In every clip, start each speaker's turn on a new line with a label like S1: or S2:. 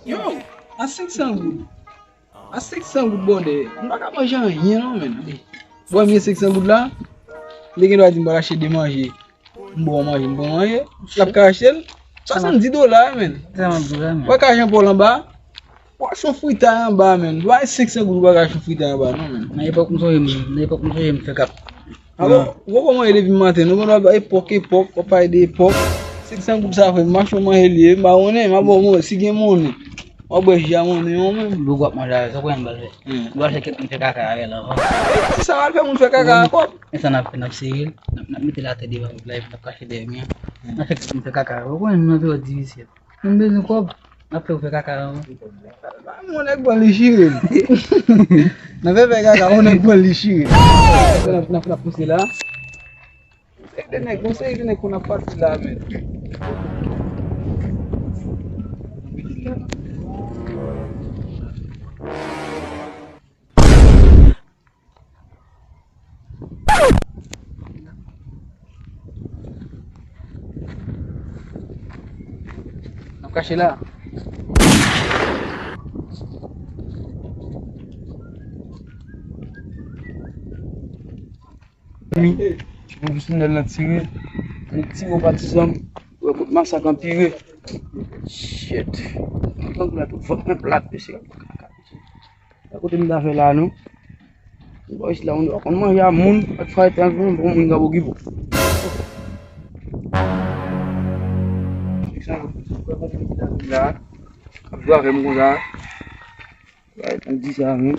S1: Yo, a 500 goud. A 500 goud bon de. On va pas manger rien non men. Bon, 500 goud là. Les gens doivent dire acheter des manger. Bon manger. La cacher $70 men. Pas qu'argent pour en bas. Poisson frité en bas men. Doit 500 goud pas poisson frité en bas non men.
S2: Na époque nous fait cap.
S1: Alors, comment il est venu matin, nous avons époque, on parle d'époque. 500 goud ça fait marche manger lié, bah on est, ma bon si gain mon. On boit jamais on même.
S2: Lu gua manger, ça quoi en bas. Doit c'est quelqu'un fait caca avec là.
S1: Ça va faire mon faire caca quoi.
S2: Et ça n'a pas série, n'a mettre la tête devant live, n'a caché des miens. N'a fait quelqu'un fait caca. Quoi on veut difficile. On besoin quoi? N'a fait caca.
S1: On est bon les chier. N'a fait caca, on est bon les chier. On a poussé là. C'est des conseils qu'on a pas là mais. Caché là. Je suis dans la tirée. Les petits vont partir ensemble. Massacre empiré. Shit. Donc là, tout faut un plat de ça. À côté de la là, nous. Boys là, on mange à moun, à faire un peu pour mon gabo gibo. Là, à voir mon gars. On dit ça, hein.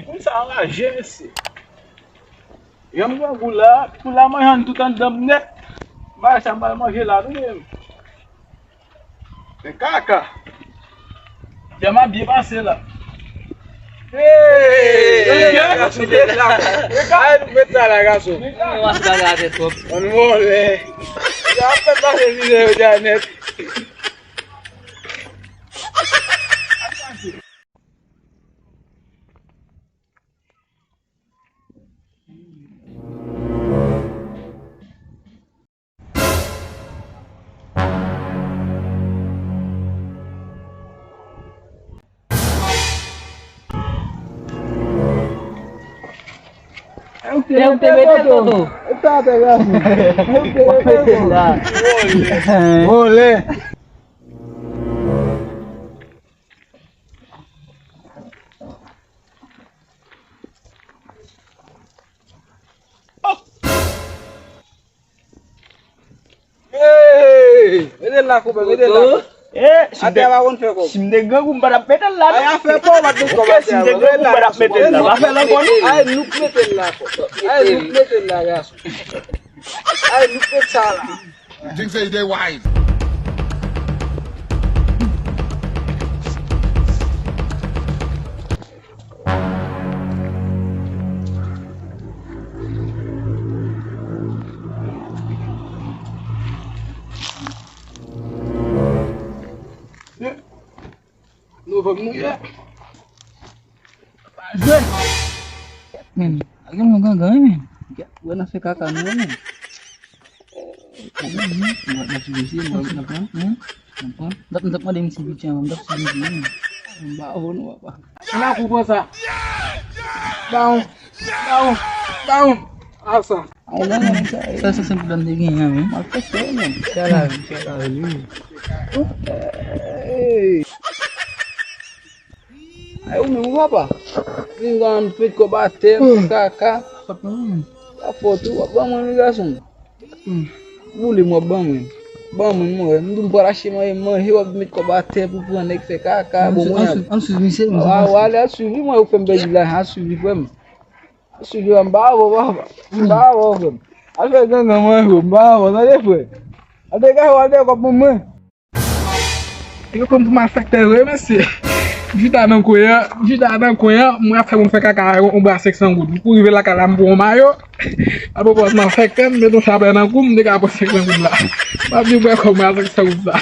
S1: Comme ça, on a géré. J'aime bien pour la manger tout en dame net. Bah, ça va manger là, nous même. Mais caca. J'aime bien passer là. Hey! Garçon, t'es là. Regarde, nous mettons là, garçon.
S2: On va se regarder trop.
S1: On vole. J'ai à peine pas les vidéos de net.
S2: Eu te meto todo.
S1: Tá pegando. Olé. Ei, vede lá, Cuba, vede lá. Até lá onde ficou?
S2: Se me deu um para petar lá.
S1: Aí a fé pô, mas tu começa.
S2: Se me deu um para petar lá. Vai lá com ele.
S1: Aí não mete lá, aí não mete lá, gasto. Aí não mete lá.
S3: Think say they wise.
S1: Não vou mulher.
S2: Men, agak mau gagal men. Gua nak ficar com ele, men. Buat nasi bisi, buat apa? Nampak? Dapat ada misi bicara, dapat sini sini.
S1: Baon apa? Anak aku puasa. Baon. Asa.
S2: Saya sesembilan tinggi ya, men.
S1: Malkèktè, men. Salah ini. Aí o meu apa? Vingando feito com bater, caca. A foto, vamos ligação. Buli mo bam. Bam mo, não para chama aí, mãe, eu me com bater pro plano que você caca, bom.
S2: Antes de ser,
S1: olha, subi, mas eu fui bem lá, subi foi. Subi ambao, Acho que não é roubar, não é foi. Até que eu andei com a mamãe. Eu compro uma facta mas se Jida nan koyan, mwen fè mwen fè kaka yon ba seksyon goud. Pou rive la kala mbou mayo, apo pos man fèkten, mwen ton chabè nan kou, mwen dek apo seksyon goud la. Mwen di mwen kou mwen seksyon goud la.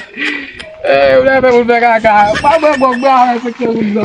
S1: Mwen fè mwen fè kaka, mwen mwen mwen seksyon goud la.